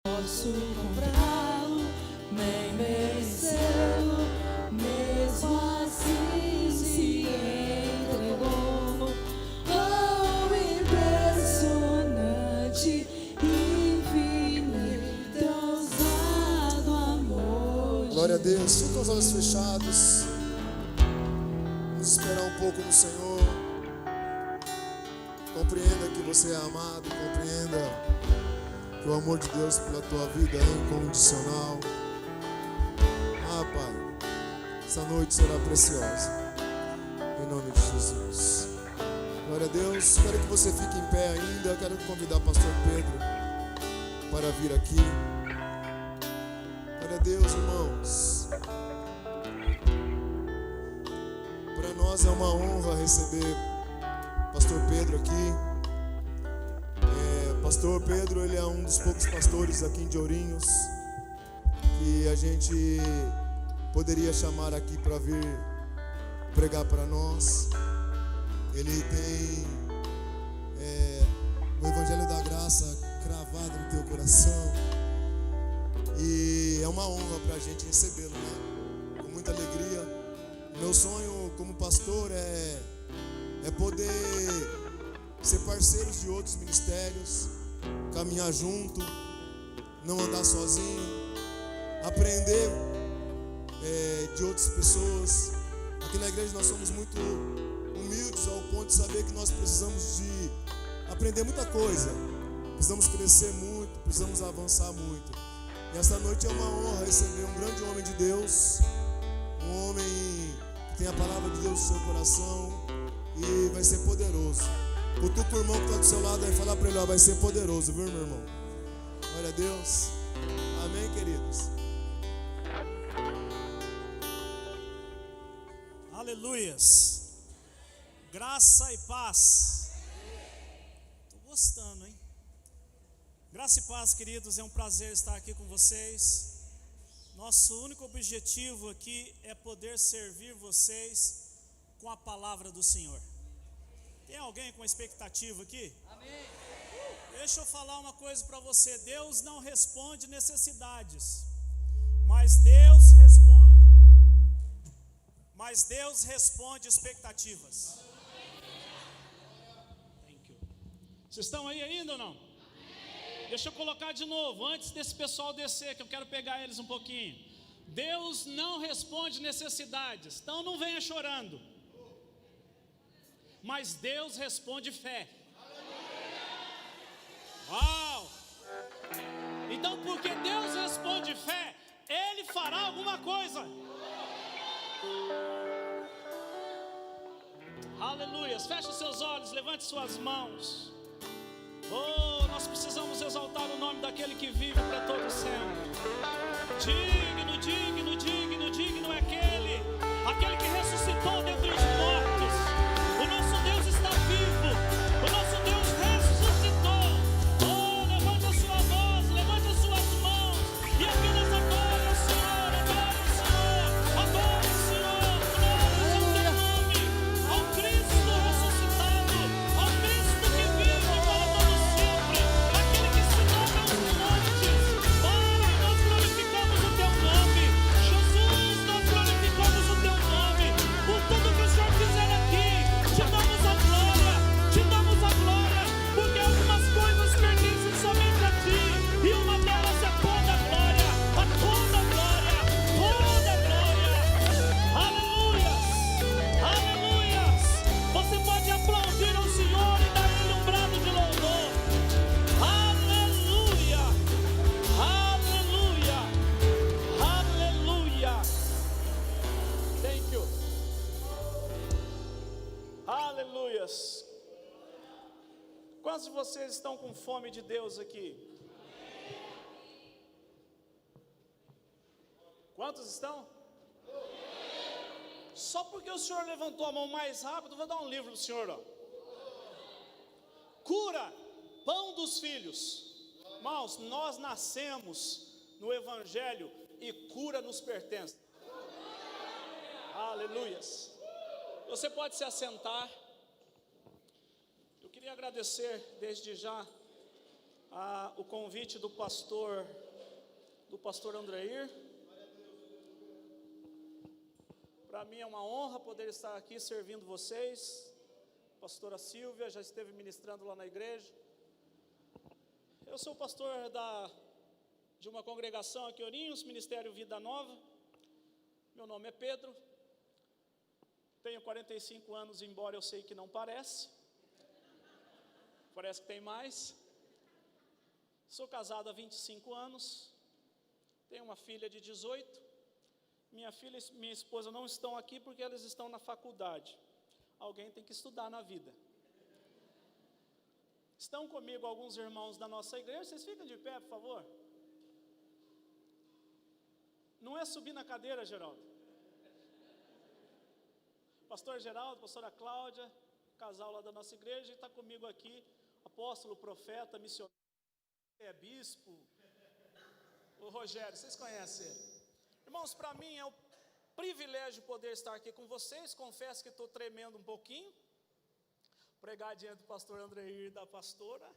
posso comprá-lo, nem merecê-lo, mesmo assim se entregou. Oh, impressionante, infinito, ousado amor. Glória a Deus. Fica com os olhos fechados. Vamos esperar um pouco no Senhor. Compreenda que você é amado, compreenda que o amor de Deus pela tua vida é incondicional. Ah, Pai, essa noite será preciosa, em nome de Jesus. Glória a Deus. Quero que você fique em pé ainda. Quero convidar o pastor Pedro para vir aqui. Glória a Deus, irmãos. Para nós é uma honra receber pastor Pedro aqui. Pastor Pedro, ele é um dos poucos pastores aqui de Ourinhos que a gente poderia chamar aqui para vir pregar para nós. Ele tem o Evangelho da Graça cravado no teu coração e é uma honra para a gente recebê-lo, né? Com muita alegria. Meu sonho como pastor é poder ser parceiros de outros ministérios, caminhar junto, não andar sozinho, aprender de outras pessoas. Aqui na igreja nós somos muito humildes ao ponto de saber que nós precisamos de aprender muita coisa, precisamos crescer muito, precisamos avançar muito. E essa noite é uma honra receber um grande homem de Deus, um homem que tem a palavra de Deus no seu coração e vai ser poderoso. Cutuca o irmão que está do seu lado e falar para ele, ó, vai ser poderoso, viu, meu irmão? Glória a Deus. Amém, queridos? Aleluias. Graça e paz. Estou gostando, hein? Graça e paz, queridos, é um prazer estar aqui com vocês. Nosso único objetivo aqui é poder servir vocês com a palavra do Senhor. Tem alguém com expectativa aqui? Amém. Deixa eu falar uma coisa para você. Deus não responde necessidades, mas Deus responde expectativas. Thank you. Vocês estão aí ainda ou não? Deixa eu colocar de novo, antes desse pessoal descer, que eu quero pegar eles um pouquinho. Deus não responde necessidades, então não venha chorando. Mas Deus responde fé. Uau! Então, porque Deus responde fé, Ele fará alguma coisa. Aleluias. Feche seus olhos, levante suas mãos. Oh, nós precisamos exaltar o nome daquele que vive para todo sempre. Digno, digno, digno, digno é aquele que ressuscitou dentre os mortos. O nosso Deus está vivo, o nosso Deus ressuscitou. Oh, levante a sua voz, levante as suas mãos e apenas adore o Senhor, adore o Senhor, adore o Senhor. Glórias ao teu nome, ao Cristo ressuscitado, ao Cristo que vive para todo sempre, aquele que se move aos montes. Pai, nós glorificamos o teu nome. Jesus, nós glorificamos o teu nome. Por tudo que o Senhor fizer aqui, te damos a glória, porque algumas coisas pertencem somente a ti, e uma delas é toda a glória, toda a glória, toda a glória. Aleluias, aleluias. Você pode aplaudir ao Senhor e dar a Ele um brado de louvor. Aleluia, aleluia, aleluia. Thank you. Aleluias. Quantos de vocês estão com fome de Deus aqui? Quantos estão? Só porque o Senhor levantou a mão mais rápido, vou dar um livro do Senhor, ó. Cura, pão dos filhos. Irmãos, nós nascemos no Evangelho e cura nos pertence. Aleluias. Você pode se assentar. Eu queria agradecer desde já o convite do pastor Andreir. Para mim é uma honra poder estar aqui servindo vocês. A pastora Silvia já esteve ministrando lá na igreja. Eu sou pastor de uma congregação aqui em Ourinhos, Ministério Vida Nova. Meu nome é Pedro. Tenho 45 anos, embora eu sei que não parece. Parece que tem mais. Sou casado há 25 anos. Tenho uma filha de 18. Minha filha e minha esposa não estão aqui porque elas estão na faculdade. Alguém tem que estudar na vida. Estão comigo alguns irmãos da nossa igreja. Vocês ficam de pé, por favor. Não é subir na cadeira, Geraldo. Pastor Geraldo, pastora Cláudia, casal lá da nossa igreja, e está comigo aqui, apóstolo, profeta, missionário, bispo, o Rogério, vocês conhecem ele. Irmãos, para mim é um privilégio poder estar aqui com vocês. Confesso que estou tremendo um pouquinho. Pregar diante do pastor Andreir e da pastora.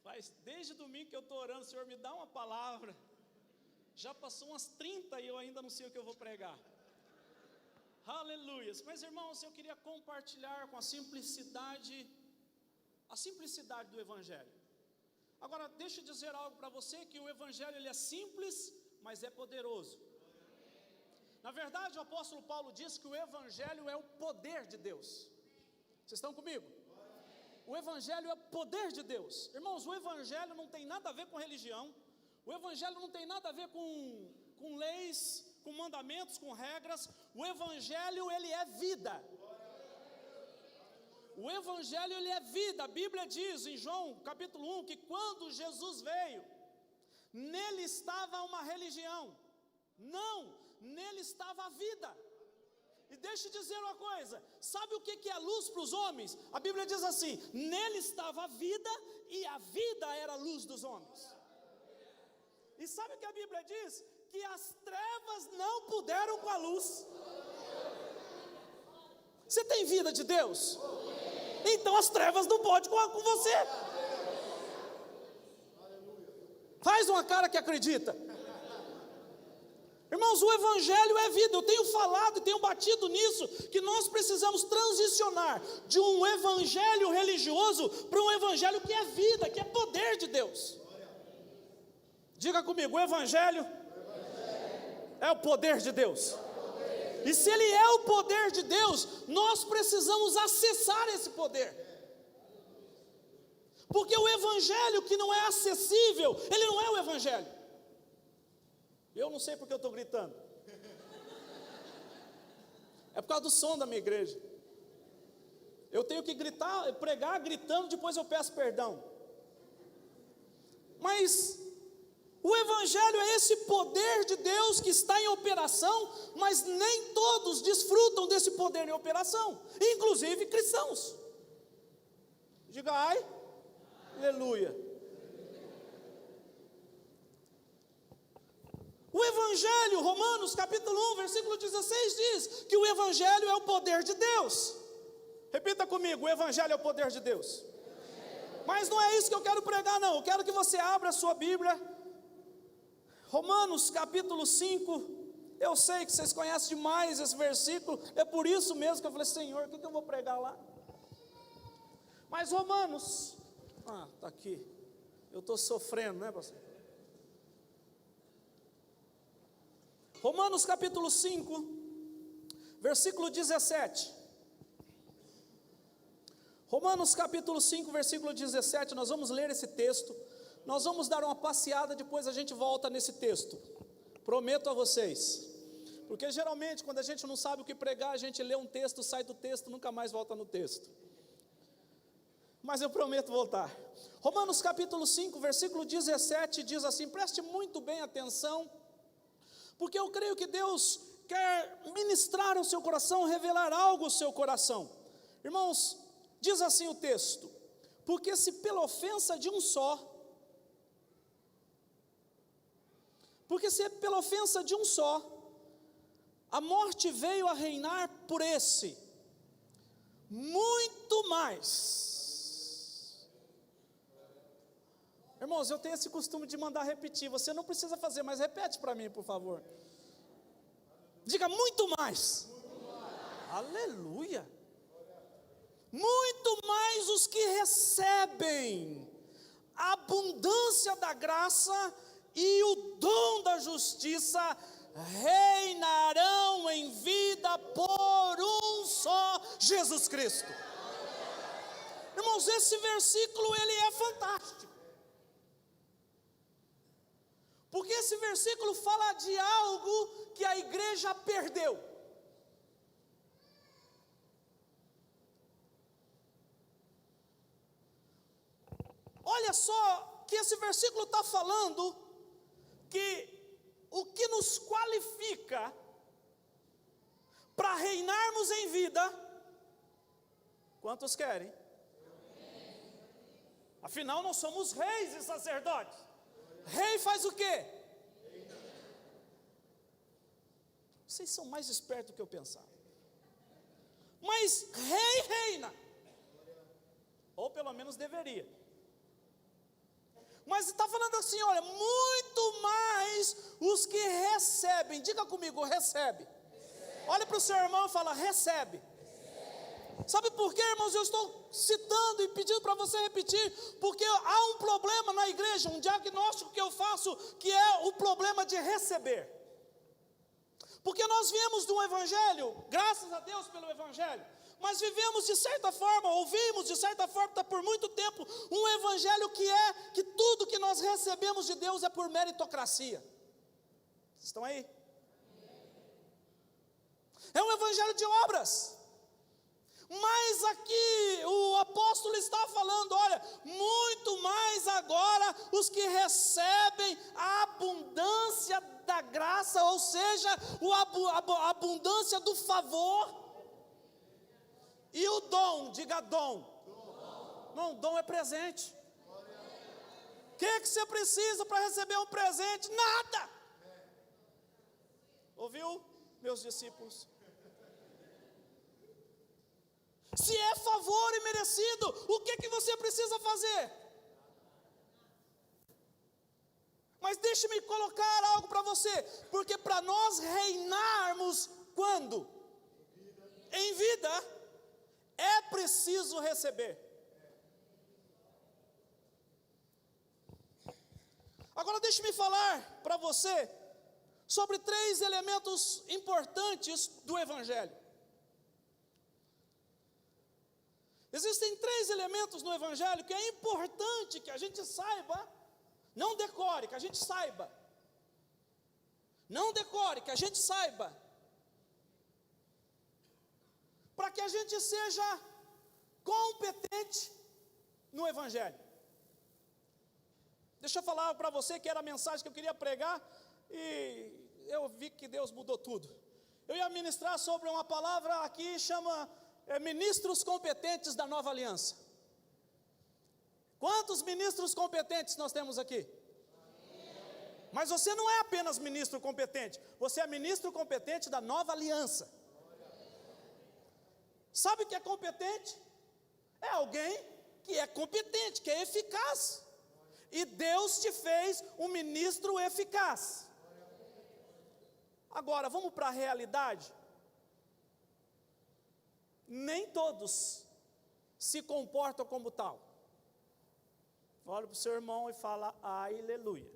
Faz desde domingo que eu estou orando, Senhor, me dá uma palavra. Já passou umas 30 e eu ainda não sei o que eu vou pregar. Aleluia. Mas irmãos, eu queria compartilhar com a simplicidade do Evangelho. Agora, deixa eu dizer algo para você, que o Evangelho ele é simples, mas é poderoso. Na verdade, o apóstolo Paulo diz que o Evangelho é o poder de Deus. Vocês estão comigo? O Evangelho é o poder de Deus. Irmãos, o Evangelho não tem nada a ver com religião. O Evangelho não tem nada a ver com leis, com mandamentos, com regras. O Evangelho ele é vida. O Evangelho ele é vida. A Bíblia diz em João capítulo 1 que quando Jesus veio, nele estava uma religião. Não, nele estava a vida. E deixa eu dizer uma coisa, sabe o que é luz para os homens? A Bíblia diz assim, nele estava a vida e a vida era a luz dos homens. E sabe o que a Bíblia diz? Que as trevas não puderam com a luz. Você tem vida de Deus? Então as trevas não podem com você. Faz uma cara que acredita. Irmãos, o Evangelho é vida. Eu tenho falado e tenho batido nisso, que nós precisamos transicionar de um evangelho religioso para um evangelho que é vida, que é poder de Deus. Diga comigo, o Evangelho é o poder de Deus. E se ele é o poder de Deus, nós precisamos acessar esse poder. Porque o Evangelho que não é acessível, ele não é o Evangelho. Eu não sei porque eu estou gritando. É por causa do som da minha igreja. Eu tenho que gritar, pregar gritando, depois eu peço perdão. Mas o Evangelho é esse poder de Deus que está em operação, mas nem todos desfrutam desse poder em operação, inclusive cristãos. Diga ai, aleluia. O Evangelho, Romanos capítulo 1, versículo 16 diz que o Evangelho é o poder de Deus. Repita comigo, o Evangelho é o poder de Deus. Mas não é isso que eu quero pregar não, eu quero que você abra a sua Bíblia. Romanos capítulo 5, eu sei que vocês conhecem demais esse versículo, é por isso mesmo que eu falei, Senhor, o que eu vou pregar lá? Mas Romanos, está aqui, eu estou sofrendo, né pastor? Romanos capítulo 5, versículo 17. Romanos capítulo 5, versículo 17, nós vamos ler esse texto. Nós vamos dar uma passeada, depois a gente volta nesse texto. Prometo a vocês. Porque geralmente quando a gente não sabe o que pregar, a gente lê um texto, sai do texto, nunca mais volta no texto. Mas eu prometo voltar. Romanos capítulo 5, versículo 17 diz assim, preste muito bem atenção, porque eu creio que Deus quer ministrar ao seu coração, revelar algo ao seu coração. Irmãos, diz assim o texto, porque se pela ofensa de um só, a morte veio a reinar por esse, muito mais Irmãos, eu tenho esse costume de mandar repetir. Você não precisa fazer, mas repete para mim, por favor. Diga muito mais. Aleluia. Muito mais os que recebem a abundância da graça e o dom da justiça reinarão em vida por um só Jesus Cristo. Irmãos, esse versículo ele é fantástico. Porque esse versículo fala de algo que a igreja perdeu. Olha só que esse versículo está falando que o que nos qualifica para reinarmos em vida, quantos querem? Afinal, nós somos reis e sacerdotes. Rei faz o quê? Vocês são mais espertos do que eu pensava. Mas rei reina, ou pelo menos deveria. Mas está falando assim, olha, muito mais os que recebem. Diga comigo, recebe. Olha para o seu irmão e fala, recebe. Sabe por quê, irmãos? Eu estou citando e pedindo para você repetir, porque há um problema na igreja, um diagnóstico que eu faço, que é o problema de receber. Porque nós viemos de um evangelho, graças a Deus pelo evangelho, mas vivemos de certa forma, ouvimos de certa forma por muito tempo, um evangelho que tudo que nós recebemos de Deus é por meritocracia. Vocês estão aí? É um evangelho de obras. Mas aqui o apóstolo está falando, olha, muito mais agora os que recebem a abundância da graça, ou seja, a abundância do favor. E o dom, diga dom. Não, dom é presente. O que você precisa para receber um presente? Nada. Ouviu, meus discípulos? Se é favor e merecido, o que você precisa fazer? Mas deixe-me colocar algo para você, porque para nós reinarmos quando? Em vida, é preciso receber. Agora deixe-me falar para você sobre 3 elementos importantes do evangelho. Existem 3 elementos no evangelho que é importante que a gente saiba, não decore, que a gente saiba. Não decore, que a gente saiba. Para que a gente seja competente no evangelho. Deixa eu falar para você que era a mensagem que eu queria pregar e eu vi que Deus mudou tudo. Eu ia ministrar sobre uma palavra aqui, chama ministros competentes da nova aliança. Quantos ministros competentes nós temos aqui? Mas você não é apenas ministro competente, você é ministro competente da nova aliança. Sabe o que é competente? É alguém que é competente, que é eficaz. E Deus te fez um ministro eficaz. Agora, vamos para a realidade. Nem todos se comportam como tal. Olha para o seu irmão e fala, aleluia.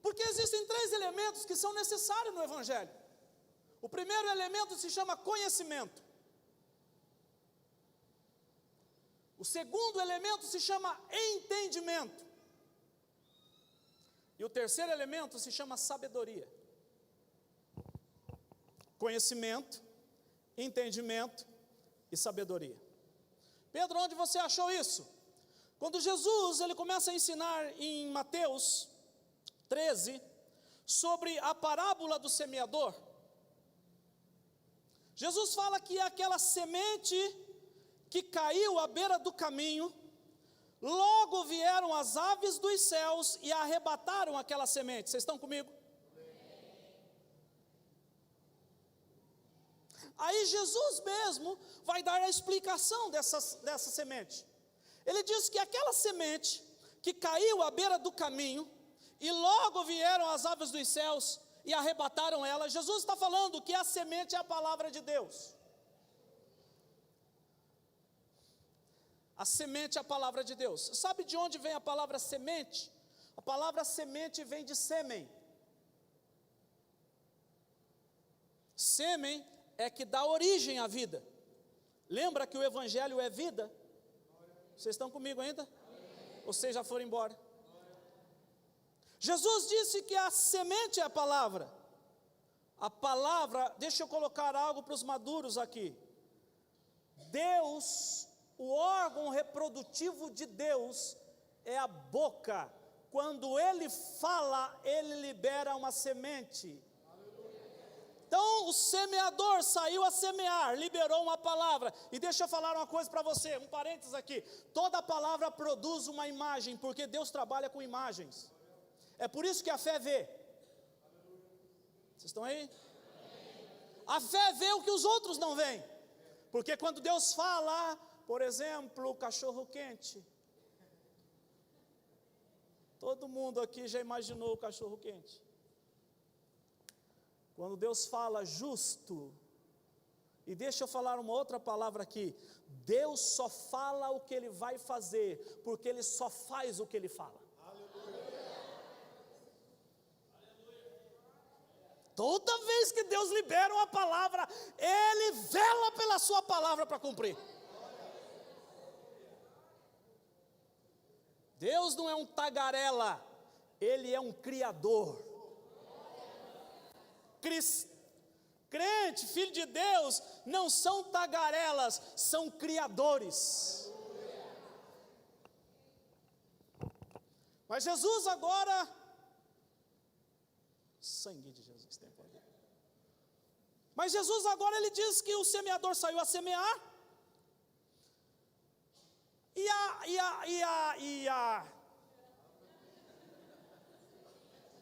Porque existem 3 elementos que são necessários no evangelho. O primeiro elemento se chama conhecimento. O segundo elemento se chama entendimento. E o terceiro elemento se chama sabedoria. Conhecimento, entendimento e sabedoria. Pedro, onde você achou isso? Quando Jesus ele começa a ensinar em Mateus 13 sobre a parábola do semeador. Jesus fala que aquela semente que caiu à beira do caminho, logo vieram as aves dos céus e arrebataram aquela semente. Vocês estão comigo? Aí Jesus mesmo vai dar a explicação dessa semente. Ele diz que aquela semente que caiu à beira do caminho, e logo vieram as aves dos céus e arrebataram ela. Jesus está falando que a semente é a palavra de Deus. A semente é a palavra de Deus. Sabe de onde vem a palavra semente? A palavra semente vem de sêmen. Sêmen é que dá origem à vida. Lembra que o evangelho é vida? Vocês estão comigo ainda? Ou vocês já foram embora? Jesus disse que a semente é a palavra. A palavra, deixa eu colocar algo para os maduros aqui. Deus, o órgão reprodutivo de Deus é a boca. Quando Ele fala, Ele libera uma semente. Então o semeador saiu a semear, liberou uma palavra. E deixa eu falar uma coisa para você, um parênteses aqui. Toda palavra produz uma imagem, porque Deus trabalha com imagens. É por isso que a fé vê. Vocês estão aí? A fé vê o que os outros não veem. Porque quando Deus fala, por exemplo, cachorro quente. Todo mundo aqui já imaginou o cachorro quente. Quando Deus fala justo, e deixa eu falar uma outra palavra aqui, Deus só fala o que Ele vai fazer, porque Ele só faz o que Ele fala. Toda vez que Deus libera uma palavra, Ele vela pela sua palavra para cumprir. Deus não é um tagarela, Ele é um criador. Crente, filho de Deus, não são tagarelas, são criadores. Mas Jesus agora, sangue de Jesus tem poder. Mas Jesus agora ele diz que o semeador saiu a semear.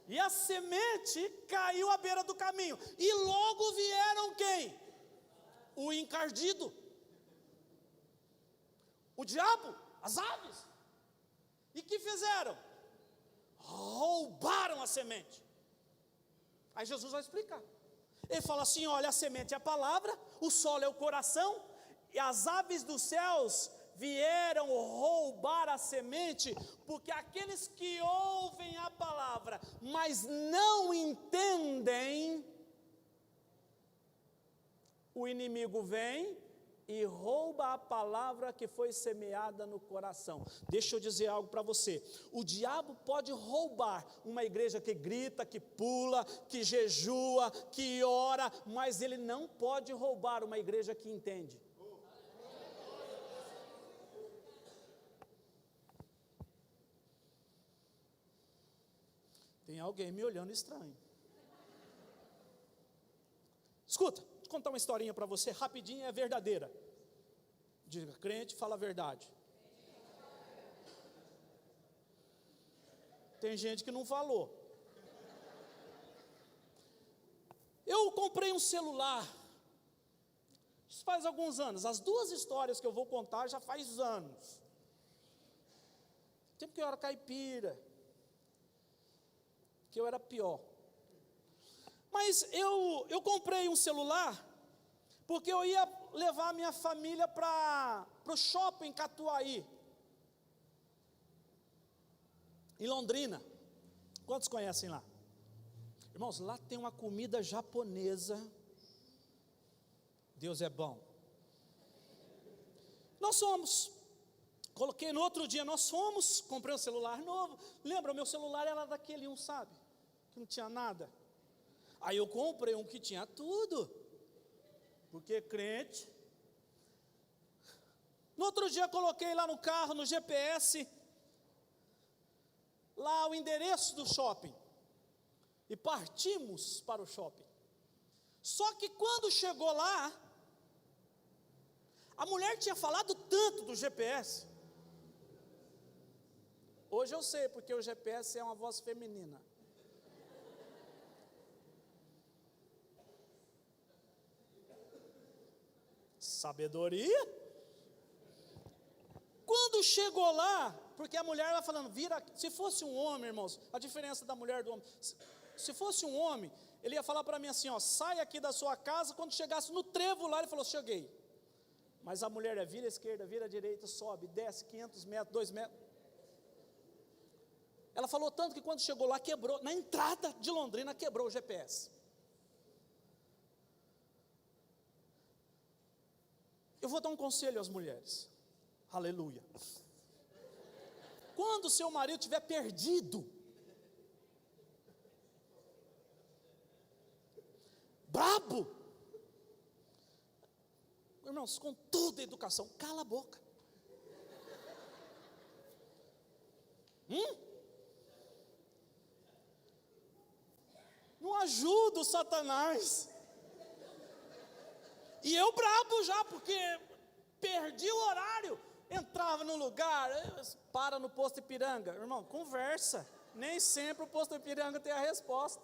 E a semente caiu à beira do caminho. E logo vieram quem? O encardido. O diabo, as aves. E que fizeram? Roubaram a semente. Aí Jesus vai explicar. Ele fala assim, olha, a semente é a palavra, o solo é o coração, e as aves dos céus vieram roubar a semente, porque aqueles que ouvem a palavra, mas não entendem, o inimigo vem e rouba a palavra que foi semeada no coração. Deixa eu dizer algo para você, o diabo pode roubar uma igreja que grita, que pula, que jejua, que ora, mas ele não pode roubar uma igreja que entende. Tem alguém me olhando estranho. Escuta, vou contar uma historinha para você, rapidinho, é verdadeira. Diga, crente, fala a verdade. Tem gente que não falou. Eu comprei um celular, isso faz alguns anos. As duas histórias que eu vou contar já faz anos. Tempo que eu era caipira, que eu era pior. Mas eu comprei um celular porque eu ia levar a minha família para o shopping Catuaí, em Londrina. Quantos conhecem lá? Irmãos, lá tem uma comida japonesa. Deus é bom. Nós fomos. Coloquei no outro dia, nós fomos, comprei um celular novo. Lembra, o meu celular era daquele um, sabe? Que não tinha nada. Aí eu comprei um que tinha tudo. Porque crente. No outro dia coloquei lá no carro, no GPS, lá o endereço do shopping. E partimos para o shopping. Só que quando chegou lá, a mulher tinha falado tanto do GPS. Hoje eu sei, porque o GPS é uma voz feminina. Sabedoria. Quando chegou lá, porque a mulher vai falando, vira, se fosse um homem, irmãos, a diferença da mulher do homem, se fosse um homem, ele ia falar para mim assim, ó, sai aqui da sua casa, quando chegasse no trevo lá, ele falou, cheguei. Mas a mulher é vira à esquerda, vira à direita, sobe, desce 500 metros, 2 metros. Ela falou tanto que quando chegou lá, quebrou, na entrada de Londrina, quebrou o GPS. Eu vou dar um conselho às mulheres, aleluia. Quando o seu marido estiver perdido, brabo, irmãos, com toda a educação, cala a boca. Não ajuda o Satanás. E eu brabo já, porque perdi o horário. Entrava no lugar, para no posto Ipiranga. Irmão, conversa. Nem sempre o posto Ipiranga tem a resposta.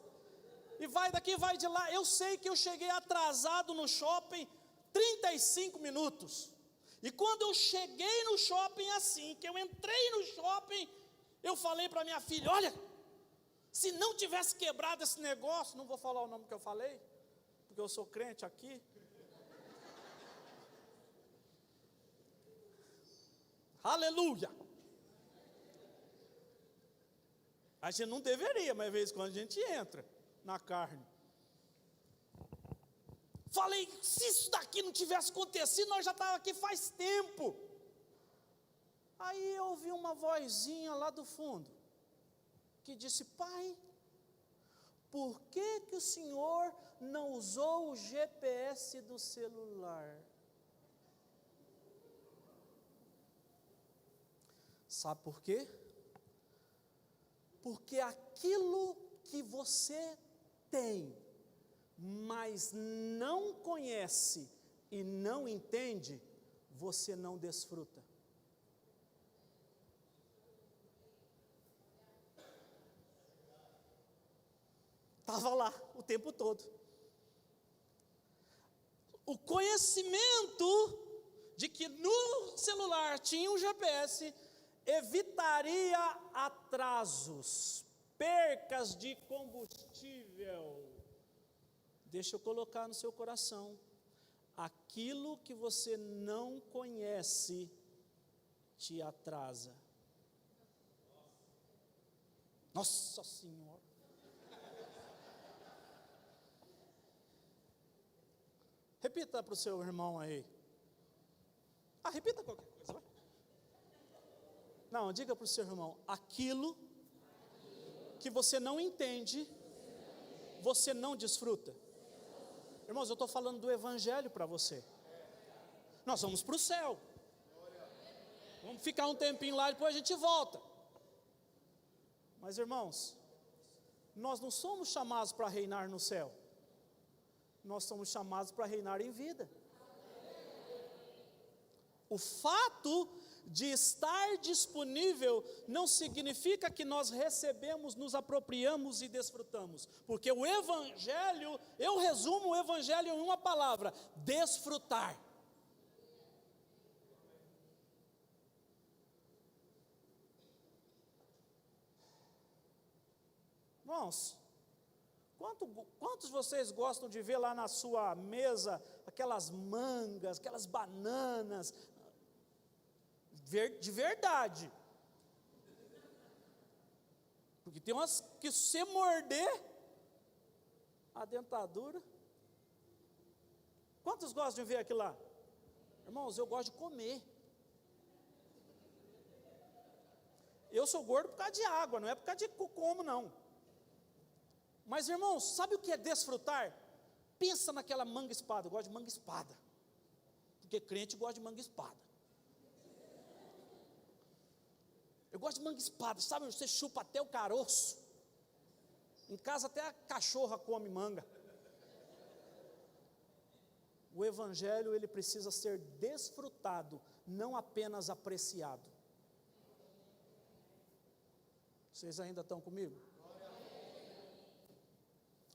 E vai daqui, vai de lá. Eu sei que eu cheguei atrasado no shopping 35 minutos. E quando eu cheguei no shopping assim, que eu entrei no shopping, eu falei para minha filha, olha, se não tivesse quebrado esse negócio, não vou falar o nome que eu falei, porque eu sou crente aqui. Aleluia! A gente não deveria, mas de vez em quando a gente entra na carne. Falei, se isso daqui não tivesse acontecido, nós já estávamos aqui faz tempo. Aí eu ouvi uma vozinha lá do fundo, que disse, pai, por que o senhor não usou o GPS do celular? Sabe por quê? Porque aquilo que você tem, mas não conhece e não entende, você não desfruta. Estava lá o tempo todo. O conhecimento de que no celular tinha um GPS evitaria atrasos, percas de combustível. Deixa eu colocar no seu coração, aquilo que você não conhece te atrasa. Nossa Senhora! Repita para o seu irmão aí. Repita qualquer coisa, vai. Não, diga para o seu irmão, aquilo que você não entende, você não desfruta. Irmãos, eu estou falando do evangelho para você. Nós vamos para o céu. Vamos ficar um tempinho lá e depois a gente volta. Mas irmãos, nós não somos chamados para reinar no céu. Nós somos chamados para reinar em vida. O fato de estar disponível não significa que nós recebemos, nos apropriamos e desfrutamos. Porque o evangelho, eu resumo o evangelho em uma palavra: desfrutar. Irmãos, quantos de vocês gostam de ver lá na sua mesa aquelas mangas, aquelas bananas, de verdade? Porque tem umas que se você morder a dentadura. Quantos gostam de ver aquilo lá? Irmãos, eu gosto de comer. Eu sou gordo por causa de água, não é por causa de como não. Mas irmãos, sabe o que é desfrutar? Pensa naquela manga espada. Eu gosto de manga espada, porque crente gosta de manga espada. Eu gosto de manga espada, sabe? Você chupa até o caroço. Em casa até a cachorra come manga. O evangelho, ele precisa ser desfrutado, não apenas apreciado. Vocês ainda estão comigo?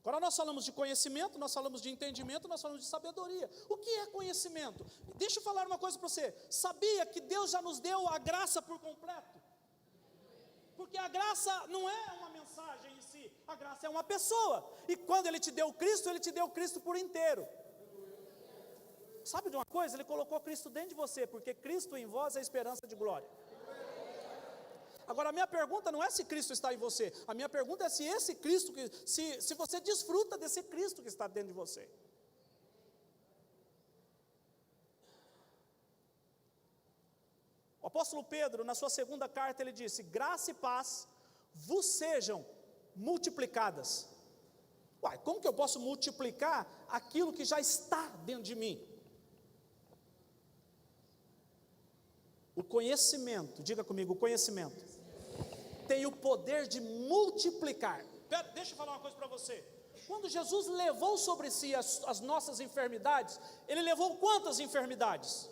Agora nós falamos de conhecimento, nós falamos de entendimento, nós falamos de sabedoria. O que é conhecimento? Deixa eu falar uma coisa para você. Sabia que Deus já nos deu a graça por completo? Porque a graça não é uma mensagem em si, a graça é uma pessoa. E quando Ele te deu Cristo, Ele te deu Cristo por inteiro. Sabe de uma coisa? Ele colocou Cristo dentro de você, porque Cristo em vós é a esperança de glória. Agora a minha pergunta não é se Cristo está em você, a minha pergunta é se esse Cristo, se você desfruta desse Cristo que está dentro de você. O apóstolo Pedro, na sua segunda carta, ele disse: graça e paz vos sejam multiplicadas. Uai, como que eu posso multiplicar aquilo que já está dentro de mim? O conhecimento, diga comigo, o conhecimento tem o poder de multiplicar. Deixa eu falar uma coisa para você. Quando Jesus levou sobre si as nossas enfermidades, Ele levou quantas enfermidades?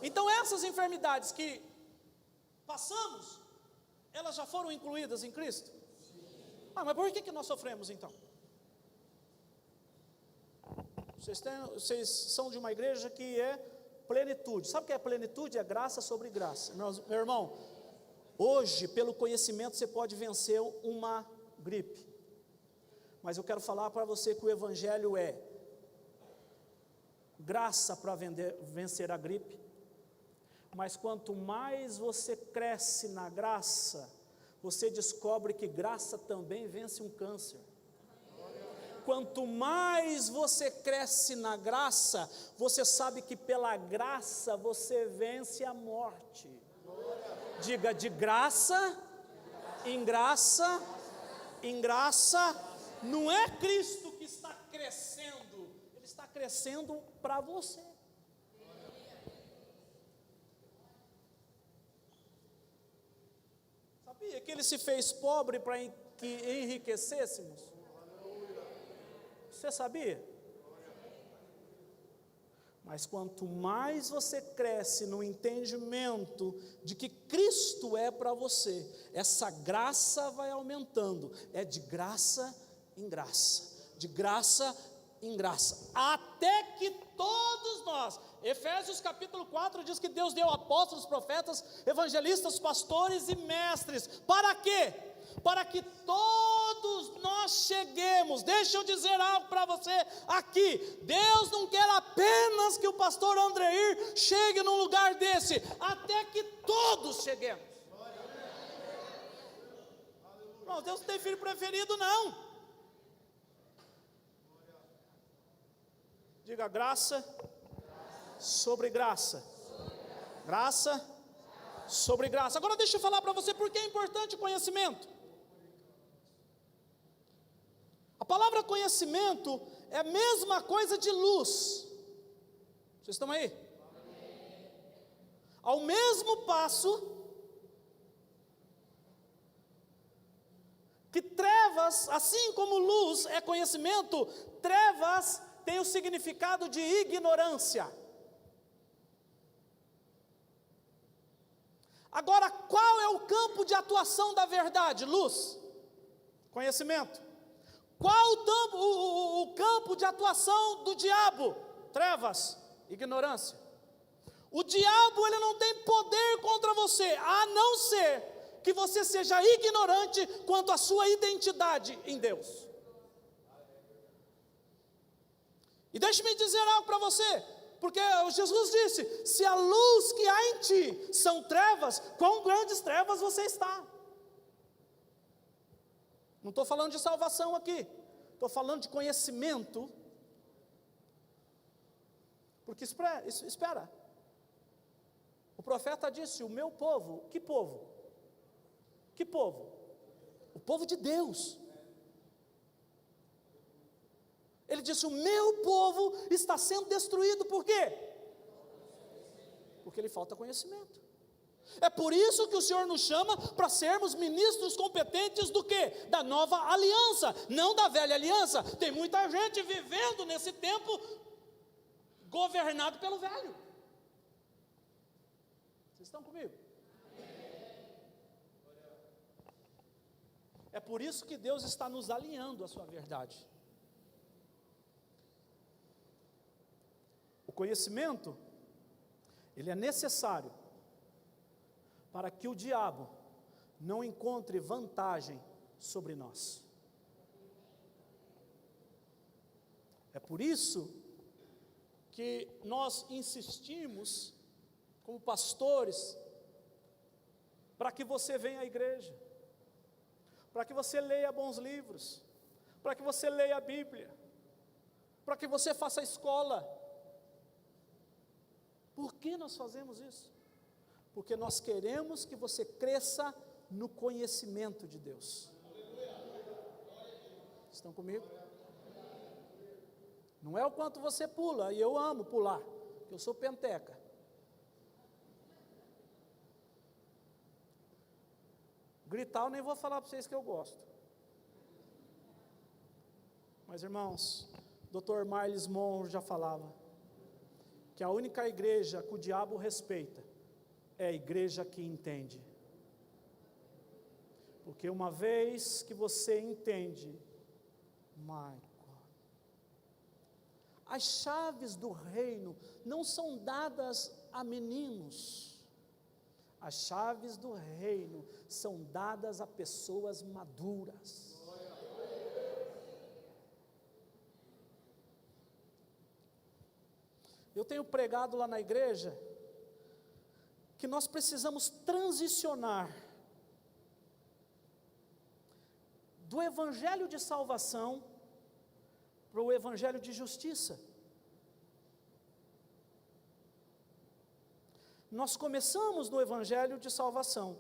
Então essas enfermidades que passamos, elas já foram incluídas em Cristo? Ah, mas por que nós sofremos então? Vocês são de uma igreja que é plenitude. Sabe o que é plenitude? É graça sobre graça. Meu irmão, hoje, pelo conhecimento, você pode vencer uma gripe. Mas eu quero falar para você que o Evangelho é graça para vencer a gripe. Mas quanto mais você cresce na graça, você descobre que graça também vence um câncer. Quanto mais você cresce na graça, você sabe que pela graça você vence a morte. Diga, de graça, em graça, em graça. Não é Cristo que está crescendo, Ele está crescendo para você. Sabia que Ele se fez pobre para que enriquecêssemos? Você sabia? Mas quanto mais você cresce no entendimento de que Cristo é para você, essa graça vai aumentando. É de graça em graça, de graça em graça, até que todos nós, Efésios capítulo 4 diz que Deus deu apóstolos, profetas, evangelistas, pastores e mestres. Para quê? Para que todos nós cheguemos. Deixa eu dizer algo para você aqui. Deus não quer apenas que o pastor Andreir chegue num lugar desse, até que todos cheguemos. Não, Deus não tem filho preferido não. Diga graça sobre graça. Graça sobre graça. Agora deixa eu falar para você por que é importante o conhecimento. A palavra conhecimento é a mesma coisa de luz. Vocês estão aí? Ao mesmo passo que trevas, assim como luz é conhecimento, trevas tem o significado de ignorância. Agora, qual é o campo de atuação da verdade? Luz, conhecimento. Qual o campo de atuação do diabo? Trevas, ignorância. O diabo ele não tem poder contra você, a não ser que você seja ignorante quanto à sua identidade em Deus. E deixe-me dizer algo para você, porque Jesus disse: se a luz que há em ti são trevas, quão grandes trevas você está. Não estou falando de salvação aqui, estou falando de conhecimento. Porque espera, o profeta disse: o meu povo, que povo? Que povo? O povo de Deus. Ele disse: o meu povo está sendo destruído, por quê? Porque lhe falta conhecimento. É por isso que o Senhor nos chama para sermos ministros competentes do quê? Da nova aliança, não da velha aliança. Tem muita gente vivendo nesse tempo governado pelo velho. Vocês estão comigo? É por isso que Deus está nos alinhando à sua verdade. conhecimento, ele é necessário para que o diabo não encontre vantagem sobre nós. É por isso que nós insistimos, como pastores, para que você venha à igreja, para que você leia bons livros, para que você leia a Bíblia, para que você faça a escola. Por que nós fazemos isso? Porque nós queremos que você cresça no conhecimento de Deus. Estão comigo? Não é o quanto você pula, e eu amo pular, eu sou penteca. Gritar eu nem vou falar para vocês que eu gosto. Mas irmãos, Dr. Marlis Monroe já falava que a única igreja que o diabo respeita é a igreja que entende. Porque uma vez que você entende, as chaves do reino não são dadas a meninos. As chaves do reino são dadas a pessoas maduras. Eu tenho pregado lá na igreja que nós precisamos transicionar do evangelho de salvação para o evangelho de justiça. Nós começamos no evangelho de salvação,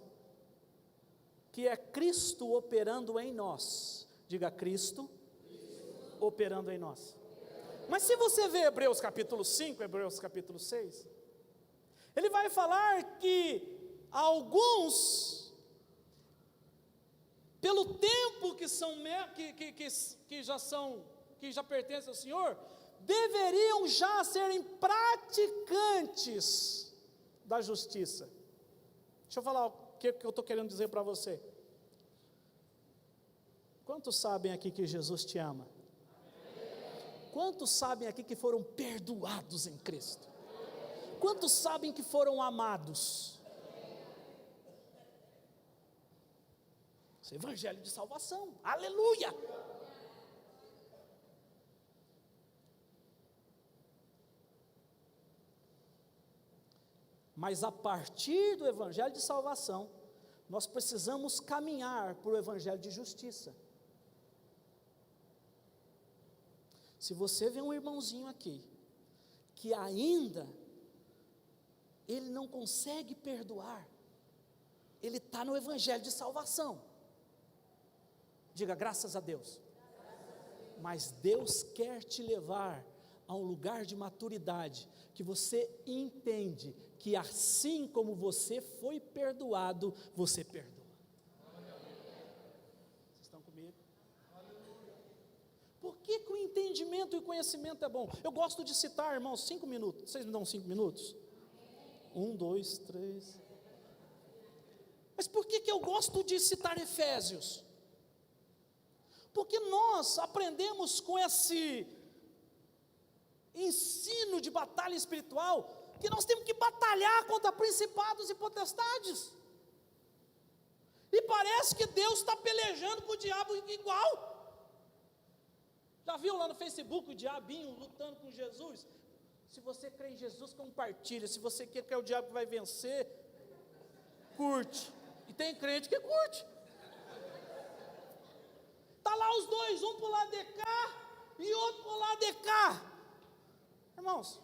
que é Cristo operando em nós. Diga, Cristo operando em nós. Mas se você vê Hebreus capítulo 5, Hebreus capítulo 6, ele vai falar que alguns, pelo tempo que já pertencem ao Senhor, deveriam já serem praticantes da justiça. Deixa eu falar o que eu estou querendo dizer para você. Quantos sabem aqui que Jesus te ama? Quantos sabem aqui que foram perdoados em Cristo? Quantos sabem que foram amados? Esse evangelho de salvação, aleluia! Mas a partir do evangelho de salvação, nós precisamos caminhar para o evangelho de justiça. Se você vê um irmãozinho aqui, que ainda, ele não consegue perdoar, ele está no evangelho de salvação. Diga, graças a Deus. Mas Deus quer te levar a um lugar de maturidade, que você entende que assim como você foi perdoado, você perdoa. Vocês estão comigo? Por que o entendimento e o conhecimento é bom? Eu gosto de citar, irmãos, 5 minutos. Vocês me dão 5 minutos? 1, 2, 3. Mas por que eu gosto de citar Efésios? Porque nós aprendemos com esse ensino de batalha espiritual, que nós temos que batalhar contra principados e potestades. E parece que Deus está pelejando com o diabo igual. Já viu lá no Facebook o diabinho lutando com Jesus? Se você crê em Jesus, compartilha. Se você quer que é o diabo que vai vencer, curte. E tem crente que curte. Está lá os dois, um para o lado de cá e outro para o lado de cá. Irmãos,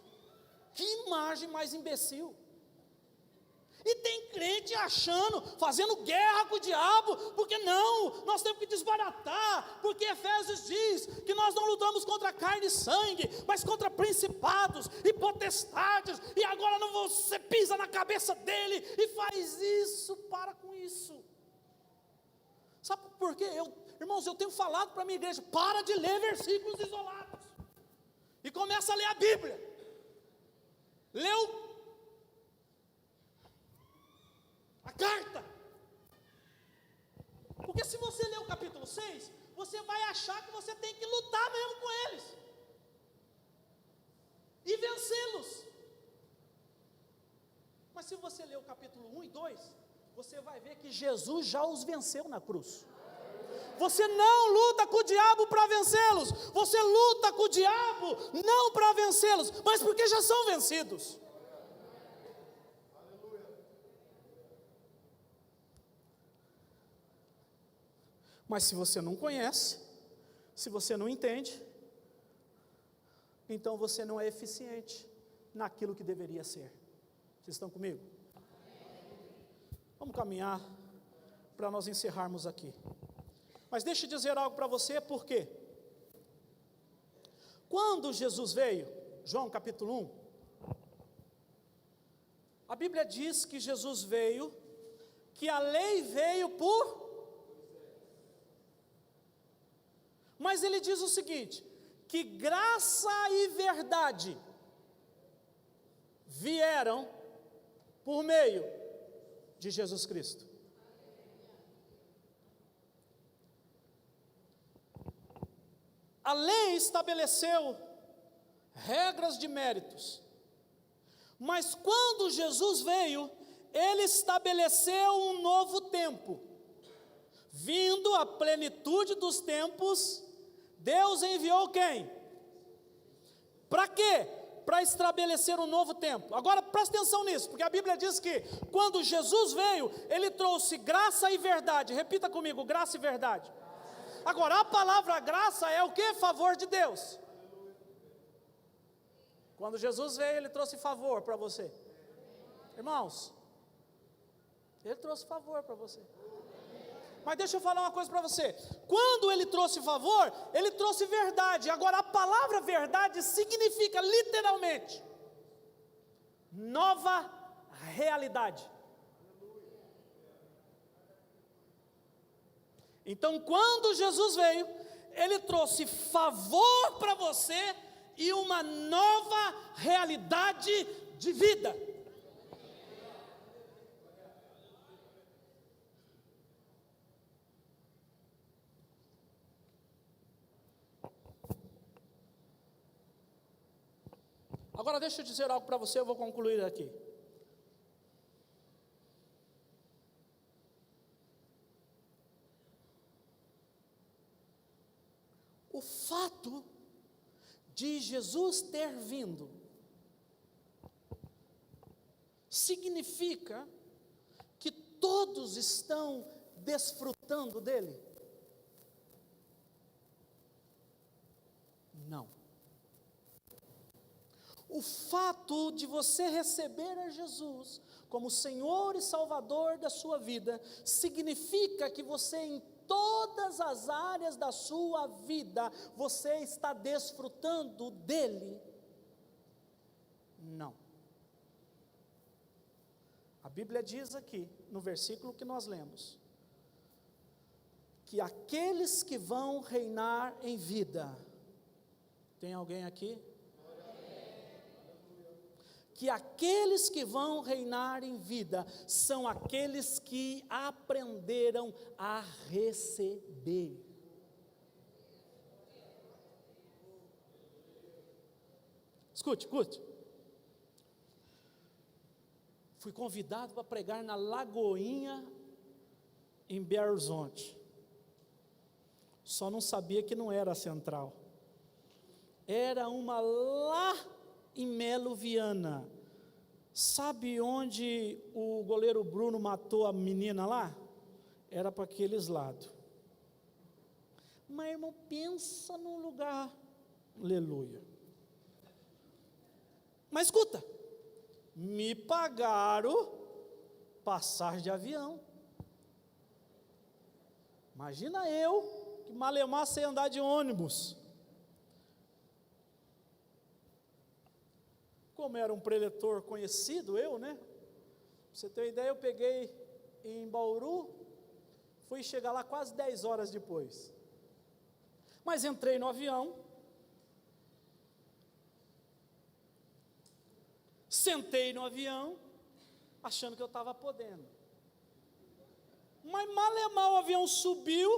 que imagem mais imbecil. E tem crente achando, fazendo guerra com o diabo, porque não, nós temos que desbaratar, porque Efésios diz que nós não lutamos contra carne e sangue, mas contra principados e potestades, e agora não você pisa na cabeça dele e faz isso, para com isso. Sabe por quê? Irmãos, eu tenho falado para a minha igreja, para de ler versículos isolados, e começa a ler a Bíblia. Leu a carta. Porque se você ler o capítulo 6, você vai achar que você tem que lutar mesmo com eles e vencê-los. se você ler o capítulo 1 e 2, você vai ver que Jesus já os venceu na cruz. Você não luta com o diabo para vencê-los, você luta com o diabo não para vencê-los, mas porque já são vencidos. Mas se você não conhece, se você não entende, então você não é eficiente naquilo que deveria ser. Vocês estão comigo? Vamos caminhar para nós encerrarmos aqui. Mas deixa eu dizer algo para você, por quê? Quando Jesus veio, João capítulo 1, a Bíblia diz que Jesus veio, que a lei veio por... Mas ele diz o seguinte, que graça e verdade vieram por meio de Jesus Cristo. A lei estabeleceu regras de méritos, mas quando Jesus veio, ele estabeleceu um novo tempo. Vindo a plenitude dos tempos, Deus enviou quem? Para quê? Para estabelecer um novo tempo. Agora presta atenção nisso, porque a Bíblia diz que quando Jesus veio, ele trouxe graça e verdade. Repita comigo, graça e verdade. Agora, a palavra graça é o que? Favor de Deus. Quando Jesus veio, ele trouxe favor para você. Irmãos, ele trouxe favor para você. Mas deixa eu falar uma coisa para você. Quando ele trouxe favor, ele trouxe verdade. Agora, a palavra verdade significa literalmente nova realidade. Então, quando Jesus veio, ele trouxe favor para você e uma nova realidade de vida. Agora deixa eu dizer algo para você, eu vou concluir aqui. O fato de Jesus ter vindo significa que todos estão desfrutando dele? Não. O fato de você receber a Jesus como Senhor e Salvador da sua vida significa que você, em todas as áreas da sua vida, você está desfrutando dele? Não. A Bíblia diz aqui, no versículo que nós lemos, que aqueles que vão reinar em vida, tem alguém aqui? Que aqueles que vão reinar em vida são aqueles que aprenderam a receber. Escute. Fui convidado para pregar na Lagoinha, em Belo Horizonte. Só não sabia que não era a central. Era uma lá em Melo Viana. Sabe onde o goleiro Bruno matou a menina lá? Era para aqueles lados. Mas, irmão, pensa num lugar, aleluia. Mas escuta, me pagaram passagem de avião. Imagina eu, que malemar sei andar de ônibus. Como era um preletor conhecido, né? Pra você ter uma ideia, eu peguei em Bauru, fui chegar lá quase 10 horas depois. Mas entrei no avião, sentei no avião, achando que eu estava podendo. Mas malemar o avião subiu,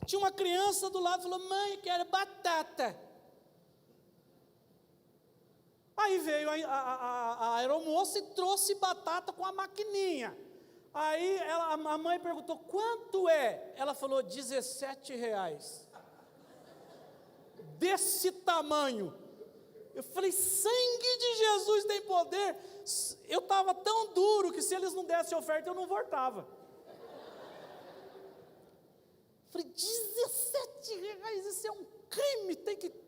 tinha uma criança do lado, falou: mãe, quero batata. Aí veio a aeromoça e trouxe batata com a maquininha. Aí a mãe perguntou, quanto é? Ela falou, R$17. Desse tamanho. Eu falei, sangue de Jesus tem poder. Eu estava tão duro que se eles não dessem oferta, eu não voltava. Eu falei, R$17, isso é um crime, tem que...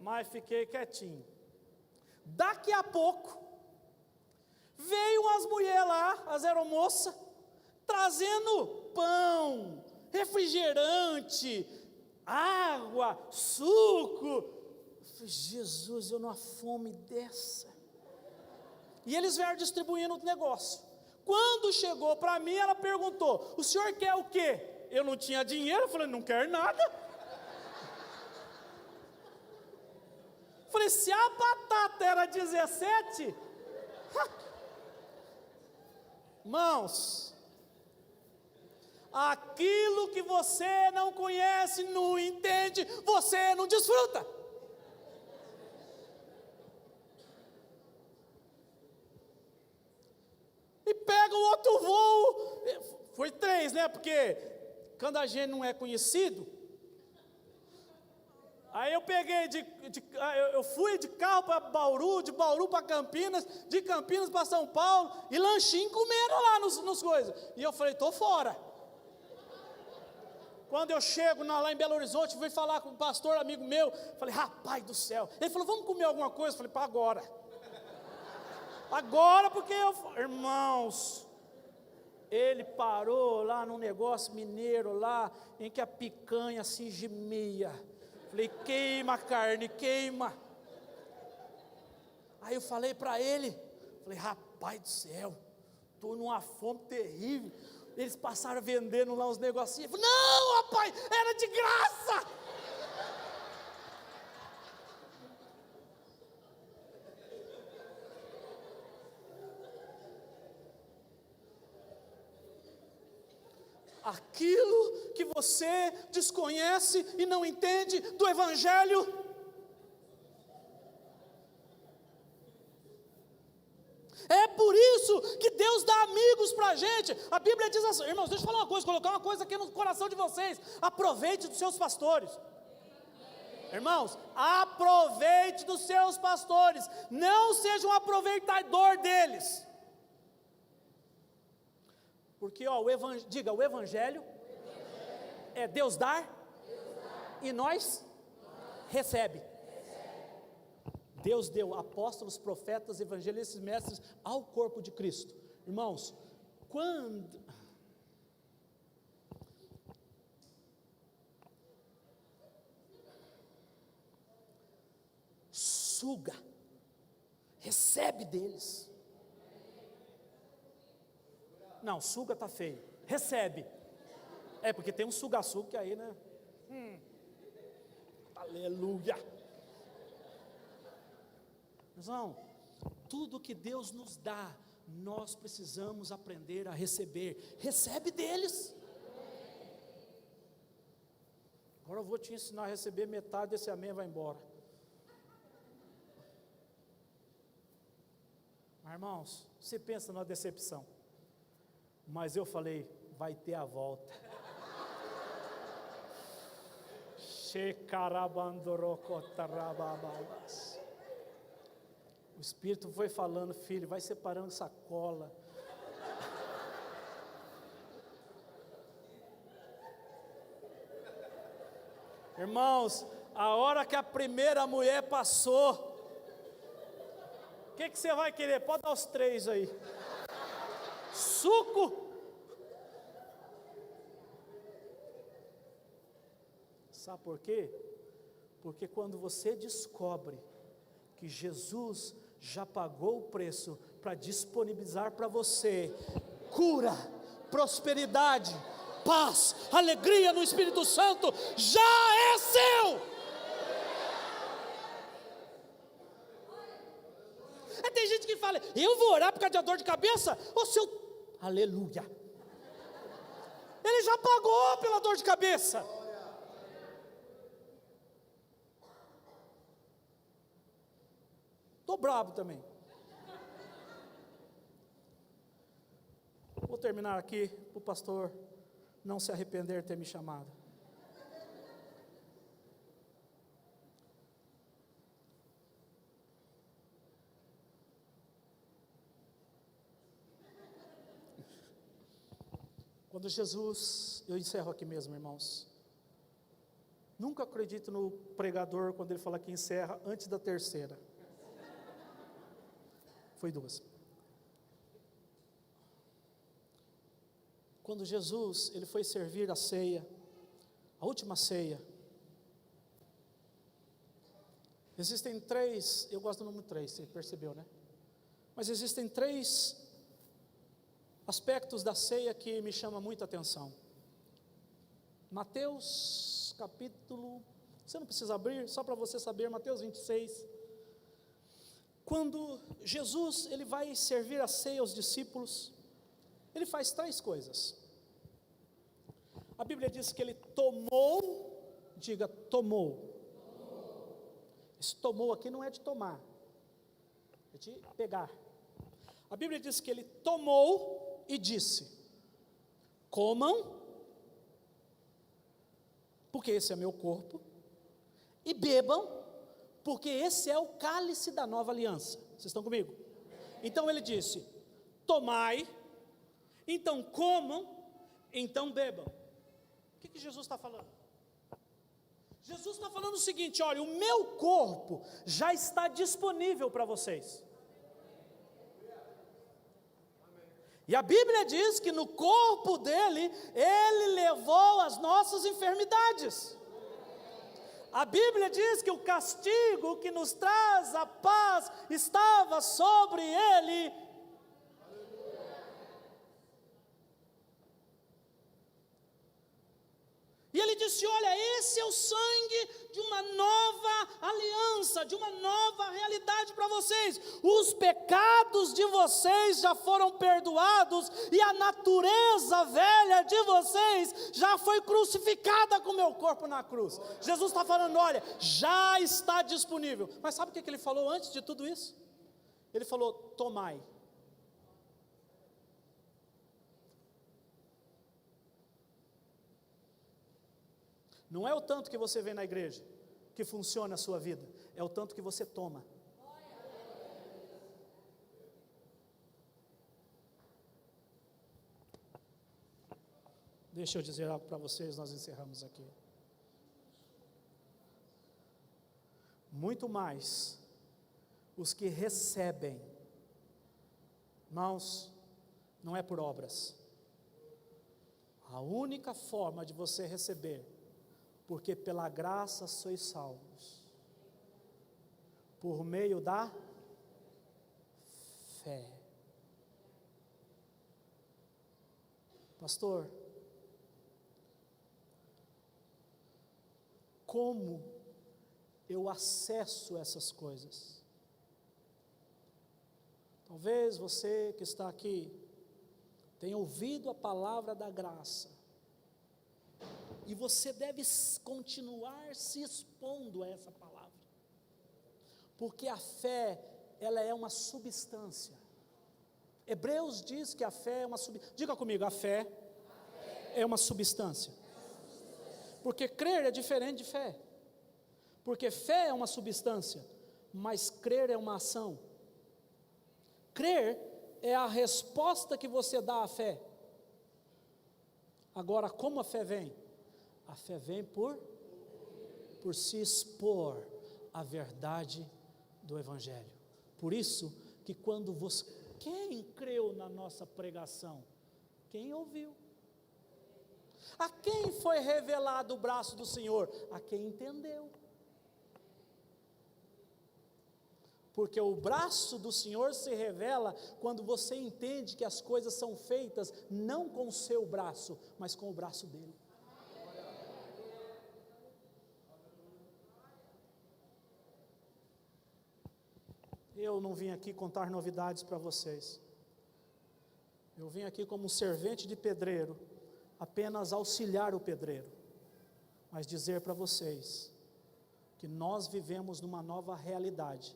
Mas fiquei quietinho. Daqui a pouco, veio as mulheres lá, as aeromoças, trazendo pão, refrigerante, água, suco. Eu falei, Jesus, eu numa fome dessa. E eles vieram distribuindo o negócio. Quando chegou para mim, ela perguntou, o senhor quer o quê? Eu não tinha dinheiro, eu falei, não quero nada. Falei, se a batata era 17, irmãos, aquilo que você não conhece, não entende, você não desfruta. E pega o outro voo, foi 3, né? Porque quando a gente não é conhecido, aí eu peguei, eu fui de carro para Bauru, de Bauru para Campinas, de Campinas para São Paulo, e lanchinho comeram lá nos coisas. E eu falei, estou fora. Quando eu chego lá em Belo Horizonte, fui falar com um pastor amigo meu, falei, rapaz do céu. Ele falou, vamos comer alguma coisa? Eu falei, para agora. Agora, porque irmãos, ele parou lá num negócio mineiro lá, em que a picanha se gemia. Falei, queima a carne, queima. Aí eu falei para ele, falei, rapaz do céu, estou numa fome terrível. Eles passaram vendendo lá uns negocinhos. Falei, não, rapaz, era de graça. Aquilo que você desconhece e não entende do Evangelho. É por isso que Deus dá amigos para a gente. A Bíblia diz assim, irmãos, deixa eu falar uma coisa, colocar uma coisa aqui no coração de vocês. Aproveite dos seus pastores. Irmãos, aproveite dos seus pastores. Não seja um aproveitador deles. Porque, ó, diga, o Evangelho é Deus dar e nós recebe. Deus deu apóstolos, profetas, evangelistas, mestres ao corpo de Cristo. Irmãos, quando... Suga, recebe deles. Não, suga está feio. Recebe. É, porque tem um suga-suga aí, né? Aleluia. Irmão, tudo que Deus nos dá, nós precisamos aprender a receber. Recebe deles. Agora eu vou te ensinar a receber metade desse amém, vai embora. Mas, irmãos, você pensa numa decepção. Mas eu falei, vai ter a volta. O Espírito foi falando, filho, vai separando sacola. Irmãos, a hora que a primeira mulher passou, o que você vai querer? Pode dar os 3 aí. Suco. Sabe por quê? Porque quando você descobre que Jesus já pagou o preço para disponibilizar para você cura, prosperidade, paz, alegria no Espírito Santo, já é seu. Tem gente que fala, eu vou orar por causa de dor de cabeça? Ô seu, aleluia. Ele já pagou pela dor de cabeça. Estou brabo também. Vou terminar aqui para o pastor não se arrepender de ter me chamado. Quando Jesus, eu encerro aqui mesmo, irmãos. Nunca acredito no pregador quando ele fala que encerra antes da terceira. Foi 2. Quando Jesus, ele foi servir a ceia, a última ceia. Existem 3, eu gosto do número 3, você percebeu, né? Mas existem 3 aspectos da ceia que me chamam muita atenção. Mateus capítulo, você não precisa abrir, só para você saber, Mateus 26. Quando Jesus, ele vai servir a ceia aos discípulos, ele faz 3 coisas. A Bíblia diz que ele tomou, diga tomou. Esse tomou aqui não é de tomar, é de pegar. A Bíblia diz que ele tomou e disse: comam, porque esse é meu corpo, e bebam, porque esse é o cálice da nova aliança. Vocês estão comigo? Então ele disse: tomai, então comam, então bebam. O que Jesus está falando? Jesus está falando o seguinte: olha, o meu corpo já está disponível para vocês. E a Bíblia diz que no corpo dele, ele levou as nossas enfermidades. A Bíblia diz que o castigo que nos traz a paz estava sobre ele. E ele disse: olha, esse é o sangue de uma nova aliança, de uma nova realidade para vocês. Os pecados de vocês já foram perdoados e a natureza velha de vocês já foi crucificada com o meu corpo na cruz. Jesus está falando: olha, já está disponível. Mas sabe o que ele falou antes de tudo isso? Ele falou: tomai. Não é o tanto que você vê na igreja que funciona a sua vida, é o tanto que você toma. Deixa eu dizer algo para vocês, nós encerramos aqui. Muito mais os que recebem, irmãos, não é por obras. A única forma de você receber, porque pela graça sois salvos, por meio da fé. Pastor, como eu acesso essas coisas? Talvez você que está aqui tenha ouvido a palavra da graça, e você deve continuar se expondo a essa palavra, porque a fé, ela é uma substância. Hebreus diz que a fé é uma substância. Diga comigo: a fé é uma substância. Porque crer é diferente de fé. Porque fé é uma substância, mas crer é uma ação. Crer é a resposta que você dá à fé. Agora, como a fé vem? A fé vem por se expor à verdade do Evangelho. Por isso que quando você... Quem creu na nossa pregação? Quem ouviu? A quem foi revelado o braço do Senhor? A quem entendeu. Porque o braço do Senhor se revela quando você entende que as coisas são feitas não com o seu braço, mas com o braço dele. Eu não vim aqui contar novidades para vocês. Eu vim aqui como um servente de pedreiro, apenas auxiliar o pedreiro, mas dizer para vocês que nós vivemos numa nova realidade,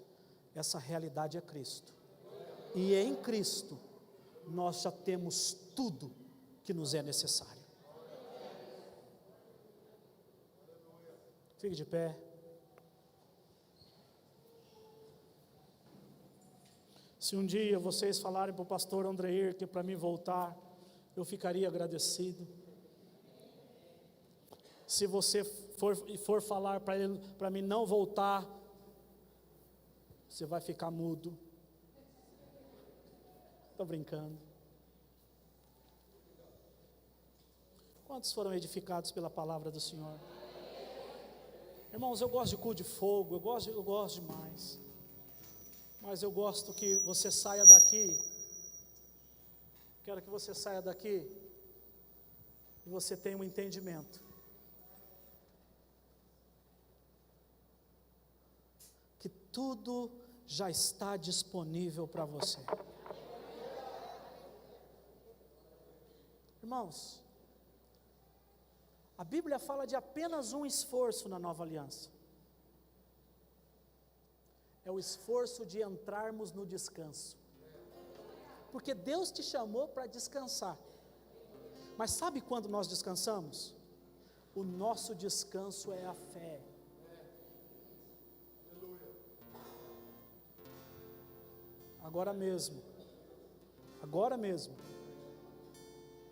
Essa realidade é Cristo. E em Cristo, nós já temos tudo que nos é necessário. Fique de pé. Se um dia vocês falarem para o pastor Andreir que para mim voltar, eu ficaria agradecido. Se você for falar para ele, para mim não voltar, você vai ficar mudo. Estou brincando. Quantos foram edificados pela palavra do Senhor? Irmãos, eu gosto de culto de fogo, eu gosto demais. Mas eu gosto que você saia daqui. Quero que você saia daqui e você tenha um entendimento. Que tudo já está disponível para você. Irmãos, a Bíblia fala de apenas um esforço na nova aliança. É o esforço de entrarmos no descanso. Porque Deus te chamou para descansar. Mas sabe quando nós descansamos? O nosso descanso é a fé. Agora mesmo,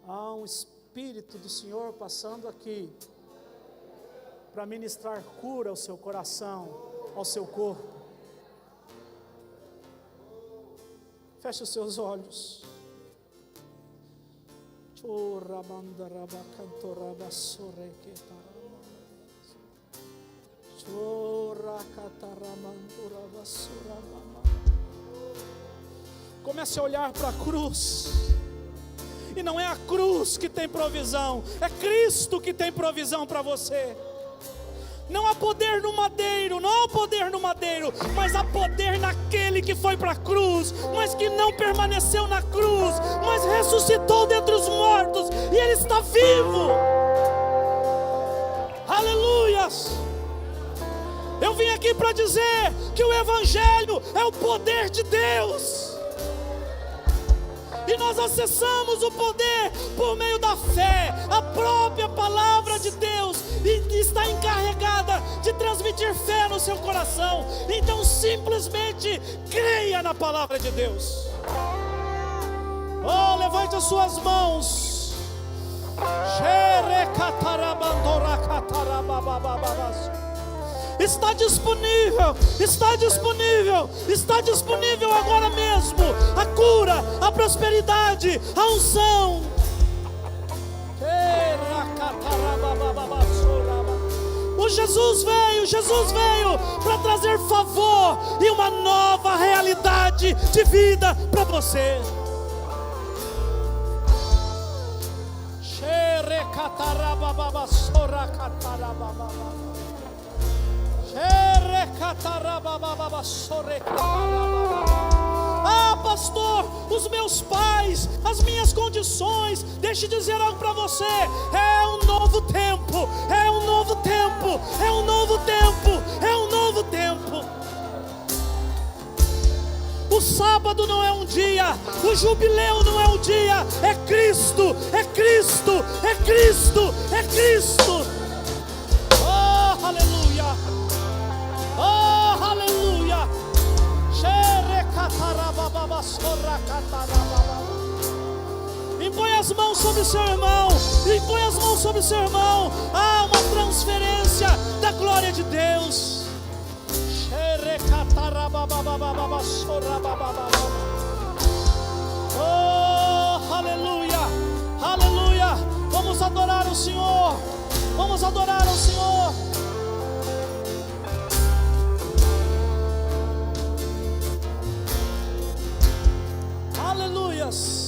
há um Espírito do Senhor passando aqui para ministrar cura ao seu coração, ao seu corpo. Feche os seus olhos. Comece a olhar para a cruz. E não é a cruz que tem provisão, é Cristo que tem provisão para você. Não há poder no madeiro, mas há poder naquele que foi para a cruz, mas que não permaneceu na cruz, mas ressuscitou dentre os mortos, e Ele está vivo. Aleluias! Eu vim aqui para dizer que o Evangelho é o poder de Deus. E nós acessamos o poder por meio da fé. A própria palavra de Deus está encarregada de transmitir fé no seu coração. Então simplesmente creia na palavra de Deus. Oh, levante as suas mãos. Está disponível agora mesmo a cura, a prosperidade, a unção. O Jesus veio para trazer favor e uma nova realidade de vida para você. Ah, pastor, os meus pais, as minhas condições. Deixa eu dizer algo para você. É um novo tempo. O sábado não é um dia, o jubileu não é um dia. É Cristo. Oh, aleluia. Impõe as mãos sobre o seu irmão. Há uma transferência da glória de Deus. Oh, aleluia. Vamos adorar o Senhor. Aleluias.